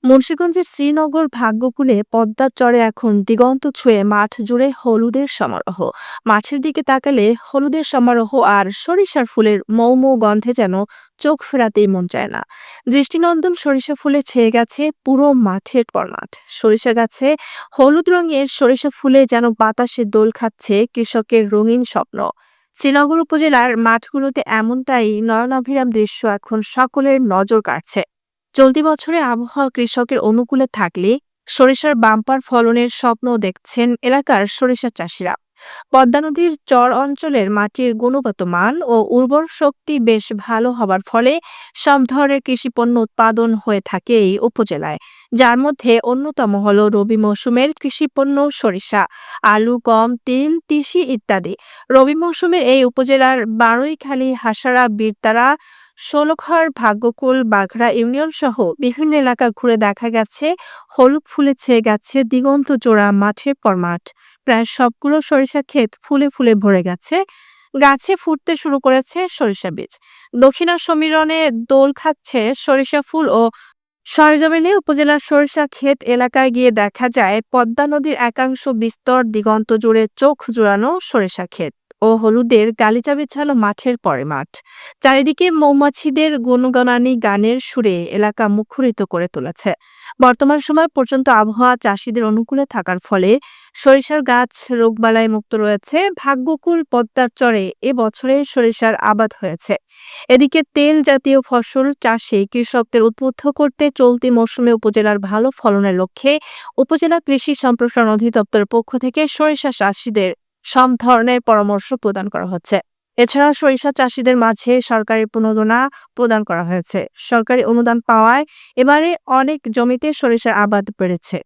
মুন্সিগঞ্জের শ্রীনগর ভাগ্যকুলে পদ্মার চরে এখন দিগন্ত ছুঁয়ে মাঠ জুড়ে হলুদের সমারোহ। মাঠের দিকে তাকালে হলুদের সমারোহ আর সরিষার ফুলের মৌ মৌ গন্ধে যেন চোখ ফেরাতেই মন চায় না। দৃষ্টিনন্দন সরিষা ফুলে ছেয়ে গেছে পুরো মাঠের পর মাঠ। সরিষা গাছে হলুদ রঙের সরিষা ফুলে যেন বাতাসে দোল খাচ্ছে কৃষকের রঙিন স্বপ্ন। শ্রীনগর উপজেলার মাঠগুলোতে এমনটাই নয়নাভিরাম দৃশ্য এখন সকলের নজর কাড়ছে। চলতি বছরে আবহাওয়া কৃষকের অনুকূলে থাকলে সরিষার বাম্পার ফলনের স্বপ্ন দেখছেন এলাকার সরিষা চাষিরা। পদ্মা নদীর চর অঞ্চলের মাটির গুণগত মান ও উর্বর শক্তি বেশ ভালো হবার ফলে সব ধরনের কৃষি পণ্য উৎপাদন হয়ে থাকে এই উপজেলায়, যার মধ্যে অন্যতম হল রবি মৌসুমের কৃষি পণ্য সরিষা, আলু, গম, তিল, তিসি ইত্যাদি। রবি মৌসুমে এই উপজেলার বারৈখালী, হাসারা, বীরতারা, ষোলখার, ভাগ্যকুল, বাঘড়া ইউনিয়ন সহ বিভিন্ন এলাকা ঘুরে দেখা গেছে হলুদ ফুলে ছেয়ে গেছে দিগন্ত জোড়া মাঠের পর মাঠ। প্রায় সবগুলো সরিষা ক্ষেত ফুলে ফুলে ভরে গেছে। গাছে ফুটতে শুরু করেছে সরিষা বীজ। দক্ষিণা সমীরণে দোল খাচ্ছে সরিষা ফুল ও সরেজমিনে উপজেলার সরিষা ক্ষেত এলাকায় গিয়ে দেখা যায় পদ্মা নদীর একাংশ বিস্তর দিগন্ত জুড়ে চোখ জুড়ানো সরিষা ক্ষেত ও হলুদের গালিচা বিছালো মাঠের পরে মাঠ। চারিদিকে মৌমাছিদের গুনগুনানি গানের সুরে এলাকা মুখরিত করে তুলেছে। বর্তমান সময় পর্যন্ত আবহাওয়া চাষিদের অনুকূলে থাকার ফলে সরিষার গাছ রোগবালাই মুক্ত রয়েছে। ভাগ্যকুল পদ্মার চরে এবছরে সরিষার আবাদ হয়েছে। এদিকে তেল জাতীয় ফসল চাষে কৃষকদের উদ্বুদ্ধ করতে চলতি মৌসুমে উপজেলার ভালো ফলনের লক্ষ্যে উপজেলা কৃষি সম্প্রসারণ অধিদপ্তরের পক্ষ থেকে সরিষা চাষিদের সব ধরনের পরামর্শ প্রদান করা হচ্ছে। এছাড়া সরিষা চাষিদের মাঝে সরকারি প্রণোদনা প্রদান করা হয়েছে। সরকারি অনুদান পাওয়ায় এবারে অনেক জমিতে সরিষার আবাদ বেড়েছে।